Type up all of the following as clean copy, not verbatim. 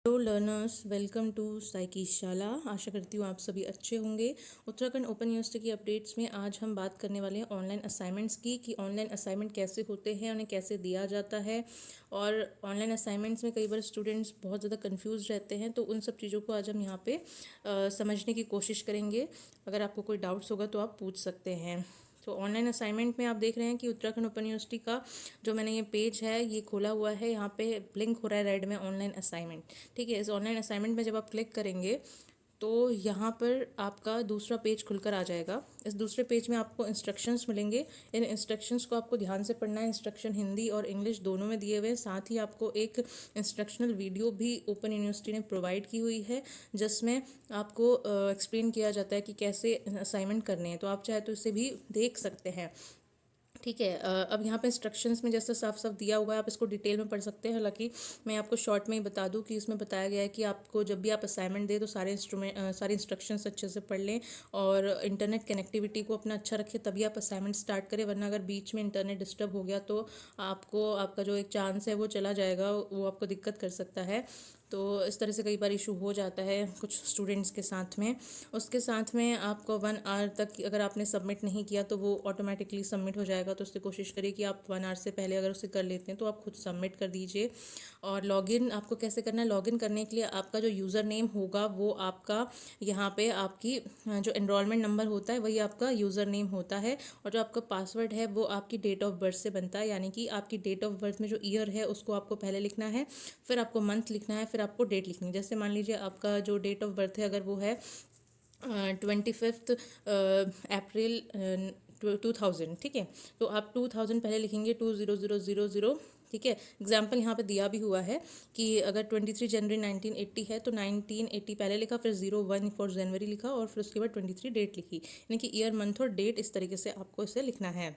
Hello learners, welcome to psyche Shala. आशा करती हूँ आप सभी अच्छे होंगे। उत्तराखंड ओपन यूनिवर्सिटी की अपडेट्स में आज हम बात करने वाले हैं ऑनलाइन असाइनमेंट्स की कि ऑनलाइन असाइनमेंट कैसे होते हैं, उन्हें कैसे दिया जाता है। और ऑनलाइन असाइनमेंट्स में कई बार स्टूडेंट्स बहुत ज़्यादा कंफ्यूज रहते हैं, तो उन सब चीज़ों को आज हम यहाँ पे समझने की कोशिश करेंगे। अगर आपको कोई डाउट्स होगा तो आप पूछ सकते हैं। तो ऑनलाइन असाइनमेंट में आप देख रहे हैं कि उत्तराखंड ओपन यूनिवर्सिटी का जो मैंने ये पेज है ये खोला हुआ है। यहाँ पे ब्लिंक हो रहा है रेड में, ऑनलाइन असाइनमेंट। ठीक है, इस ऑनलाइन असाइनमेंट में जब आप क्लिक करेंगे तो यहाँ पर आपका दूसरा पेज खुलकर आ जाएगा। इस दूसरे पेज में आपको इंस्ट्रक्शंस मिलेंगे। इन इंस्ट्रक्शंस को आपको ध्यान से पढ़ना है। इंस्ट्रक्शन हिंदी और इंग्लिश दोनों में दिए हुए हैं। साथ ही आपको एक इंस्ट्रक्शनल वीडियो भी ओपन यूनिवर्सिटी ने प्रोवाइड की हुई है, जिसमें आपको एक्सप्लेन किया जाता है कि कैसे असाइनमेंट करने हैं। तो आप चाहे तो इसे भी देख सकते हैं। ठीक है, अब यहाँ पे इंस्ट्रक्शंस में जैसा साफ साफ दिया हुआ है, आप इसको डिटेल में पढ़ सकते हैं। हालांकि मैं आपको शॉर्ट में ही बता दूं कि इसमें बताया गया है कि आपको जब भी आप असाइनमेंट दें तो सारे इंस्ट्रक्शंस अच्छे से पढ़ लें और इंटरनेट कनेक्टिविटी को अपना अच्छा रखें, तभी आप असाइनमेंट स्टार्ट करें। वरना अगर बीच में इंटरनेट डिस्टर्ब हो गया तो आपका जो एक चांस है वो चला जाएगा, वो आपको दिक्कत कर सकता है। तो इस तरह से कई बार इशू हो जाता है कुछ स्टूडेंट्स के साथ में। उसके साथ में आपको 1 आवर तक अगर आपने सबमिट नहीं किया तो वो ऑटोमेटिकली सबमिट हो जाएगा। तो उससे कोशिश करिए कि आप 1 आवर से पहले अगर उसे कर लेते हैं तो आप खुद सबमिट कर दीजिए। और लॉगिन आपको कैसे करना है, लॉगिन करने के लिए आपका जो यूज़र नेम होगा वो आपका यहाँ पे आपकी जो एनरोलमेंट नंबर होता है वही आपका यूज़र नेम होता है। और जो आपका पासवर्ड है वो आपकी डेट ऑफ बर्थ से बनता है, यानी कि आपकी डेट ऑफ बर्थ में जो ईयर है उसको आपको पहले लिखना है, फिर आपको मंथ लिखना है, फिर आपको डेट लिखनी है। जैसे मान लीजिए आपका जो डेट ऑफ बर्थ है अगर वो है 25 अप्रैल 2000, ठीक है, तो आप 2000 पहले लिखेंगे, 20000। ठीक है, एग्जाम्पल यहाँ पे दिया भी हुआ है कि अगर 23 जनवरी 1980 है तो 1980 पहले लिखा, फिर 01 फॉर जनवरी लिखा और फिर उसके बाद 23 डेट लिखी। यानी कि ईयर, मंथ और डेट इस तरीके से आपको इसे लिखना है।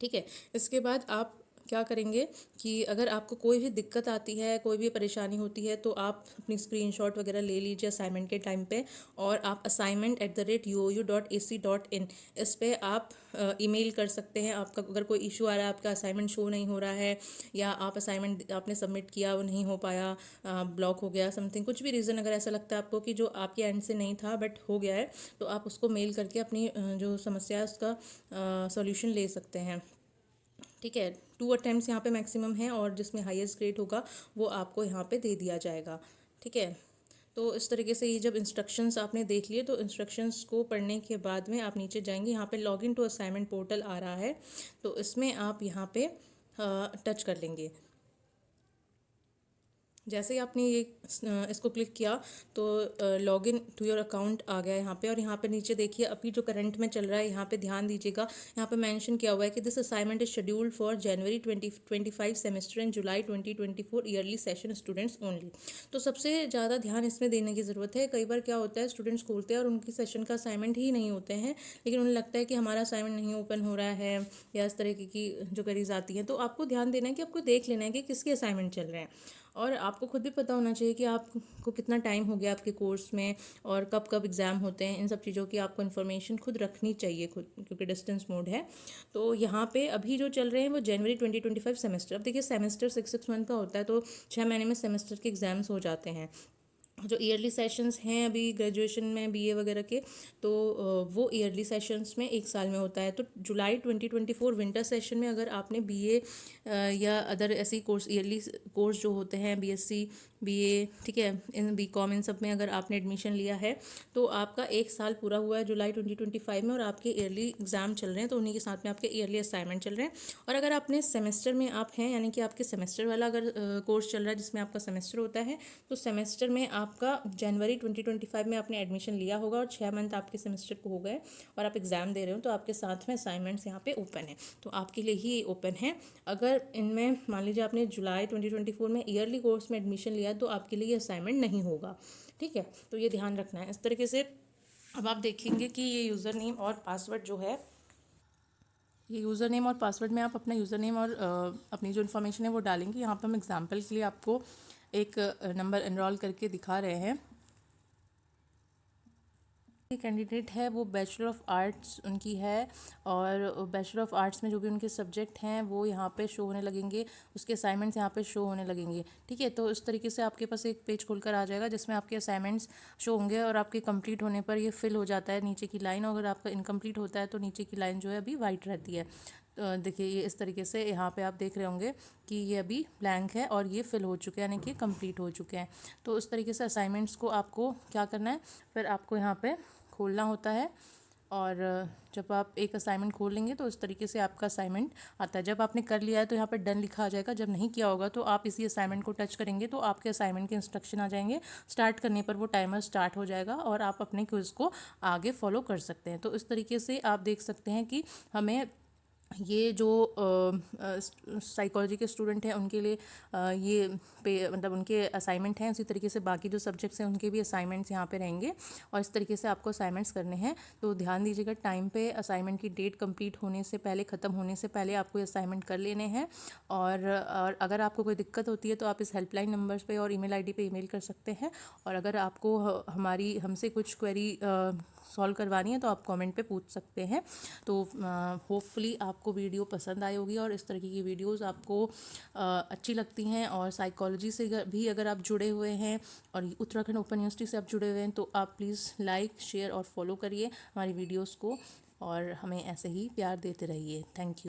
ठीक है, इसके बाद आप क्या करेंगे कि अगर आपको कोई भी दिक्कत आती है, कोई भी परेशानी होती है, तो आप अपनी स्क्रीनशॉट वगैरह ले लीजिए असाइनमेंट के टाइम पे, और आप assignment@uou.ac.in इस पे आप ईमेल कर सकते हैं। आपका अगर कोई इशू आ रहा है, आपका असाइनमेंट शो नहीं हो रहा है, या आप असाइनमेंट आपने सबमिट किया वो नहीं हो पाया, ब्लॉक हो गया, समथिंग कुछ भी रीज़न अगर ऐसा लगता है आपको कि जो आपके एंड से नहीं था बट हो गया है, तो आप उसको मेल करके अपनी जो समस्या है उसका सॉल्यूशन ले सकते हैं। ठीक है, 2 अटेम्प्ट्स यहाँ पे मैक्सिमम है और जिसमें हाईएस्ट ग्रेड होगा वो आपको यहाँ पे दे दिया जाएगा। ठीक है, तो इस तरीके से ये जब इंस्ट्रक्शंस आपने देख लिए तो इंस्ट्रक्शंस को पढ़ने के बाद में आप नीचे जाएंगे, यहाँ पे लॉगिन टू असाइनमेंट पोर्टल आ रहा है, तो इसमें आप यहाँ पे टच कर लेंगे। जैसे ही आपने ये इसको क्लिक किया तो लॉगिन टू योर अकाउंट आ गया यहाँ पे। और यहाँ पे नीचे देखिए अभी जो करंट में चल रहा है, यहाँ पे ध्यान दीजिएगा, यहाँ पे मेंशन किया हुआ है कि this assignment is scheduled for January 2025 semester and July 2024 yearly session students only. तो सबसे ज़्यादा ध्यान इसमें देने की ज़रूरत है। कई बार क्या होता है, स्टूडेंट्स खोलते हैं और उनकी सेशन का असाइनमेंट ही नहीं होते हैं, लेकिन उन्हें लगता है कि हमारा असाइनमेंट नहीं ओपन हो रहा है, या इस तरह की जो क्वेरीज आती हैं। तो आपको ध्यान देना है कि आपको देख लेना है कि किसके असाइनमेंट चल रहे हैं, और आपको खुद भी पता होना चाहिए कि आपको कितना टाइम हो गया आपके कोर्स में और कब कब एग्ज़ाम होते हैं। इन सब चीज़ों की आपको इन्फॉर्मेशन खुद रखनी चाहिए खुद, क्योंकि डिस्टेंस मोड है। तो यहाँ पे अभी जो चल रहे हैं वो जनवरी 2025 सेमेस्टर। अब देखिए सेमेस्टर 6 मंथ का होता है, तो 6 महीने में सेमेस्टर के एग्ज़ाम्स हो जाते हैं। जो ईयरली सेशंस हैं अभी ग्रेजुएशन में बीए वगैरह के, तो वो ईयरली सेशंस में 1 साल में होता है। तो जुलाई 2024 विंटर सेशन में अगर आपने बीए या अदर ऐसी कोर्स, ईयरली कोर्स जो होते हैं, बीएससी, बीए, ठीक है, इन बीकॉम, इन सब में अगर आपने एडमिशन लिया है तो आपका 1 साल पूरा हुआ है जुलाई 2025 में, और आपके ईयरली एग्ज़ाम चल रहे हैं, तो उन्हीं के साथ में आपके ईयरली असाइनमेंट चल रहे हैं। और अगर आपने सेमेस्टर में आप हैं, यानी कि आपके सेमेस्टर वाला अगर कोर्स चल रहा है जिसमें आपका सेमेस्टर होता है, तो सेमेस्टर में आपका जनवरी 2025 में आपने एडमिशन लिया होगा और 6 मंथ आपके सेमेस्टर को हो गए और आप एग्ज़ाम दे रहे हो, तो आपके साथ में असाइनमेंट्स यहाँ पे ओपन है, तो आपके लिए ही ओपन है। अगर इनमें मान लीजिए आपने जुलाई 2024 में ईयरली कोर्स में एडमिशन लिया तो आपके लिए असाइनमेंट नहीं होगा। ठीक है, तो ये ध्यान रखना है इस तरीके से। अब आप देखेंगे कि ये यूज़र नेम और पासवर्ड जो है, ये यूज़र नेम और पासवर्ड में आप अपना यूज़र नेम और अपनी जो इन्फॉर्मेशन है वो डालेंगे। यहाँ पर हम एग्जांपल के लिए आपको एक नंबर एनरोल करके दिखा रहे हैं। ये कैंडिडेट है वो बैचलर ऑफ आर्ट्स उनकी है, और बैचलर ऑफ आर्ट्स में जो भी उनके सब्जेक्ट हैं वो यहाँ पे शो होने लगेंगे, उसके असाइनमेंट्स यहाँ पे शो होने लगेंगे। ठीक है, तो इस तरीके से आपके पास एक पेज खुलकर आ जाएगा जिसमें आपके असाइनमेंट्स शो होंगे, और आपके कंप्लीट होने पर ये फिल हो जाता है नीचे की लाइन, और अगर आपका इनकम्प्लीट होता है तो नीचे की लाइन जो है अभी वाइट रहती है। तो देखिए ये इस तरीके से यहाँ पे आप देख रहे होंगे कि ये अभी ब्लैंक है और ये फिल हो चुके हैं, यानी कि कंप्लीट हो चुके हैं। तो इस तरीके से असाइनमेंट्स को आपको क्या करना है, फिर आपको यहाँ पे खोलना होता है, और जब आप एक असाइनमेंट खोल लेंगे तो इस तरीके से आपका असाइनमेंट आता है। जब आपने कर लिया है तो यहाँ पर डन लिखा आ जाएगा, जब नहीं किया होगा तो आप इसी असाइनमेंट को टच करेंगे तो आपके असाइनमेंट के इंस्ट्रक्शन आ जाएंगे, स्टार्ट करने पर वो टाइमर स्टार्ट हो जाएगा और आप अपने क्विज़ को आगे फॉलो कर सकते हैं। तो इस तरीके से आप देख सकते हैं कि हमें ये जो साइकोलॉजी के स्टूडेंट हैं उनके लिए ये मतलब उनके असाइनमेंट हैं, उसी तरीके से बाकी जो सब्जेक्ट्स हैं उनके भी असाइनमेंट्स यहाँ पे रहेंगे, और इस तरीके से आपको असाइनमेंट्स करने हैं। तो ध्यान दीजिएगा, टाइम पे असाइनमेंट की डेट कंप्लीट होने से पहले, ख़त्म होने से पहले आपको ये असाइनमेंट कर लेने हैं। और अगर आपको कोई दिक्कत होती है तो आप इस हेल्पलाइन नंबर्स पे और ईमेल आईडी पे ईमेल कर सकते हैं, और अगर आपको हमसे कुछ क्वेरी सॉल्व करवानी है तो आप कमेंट पे पूछ सकते हैं। तो होपफुली आपको वीडियो पसंद आई होगी, और इस तरीके की वीडियोस आपको अच्छी लगती हैं, और साइकोलॉजी से भी अगर आप जुड़े हुए हैं और उत्तराखंड ओपन यूनिवर्सिटी से आप जुड़े हुए हैं तो आप प्लीज़ लाइक, शेयर और फॉलो करिए हमारी वीडियोस को, और हमें ऐसे ही प्यार देते रहिए। Thank you.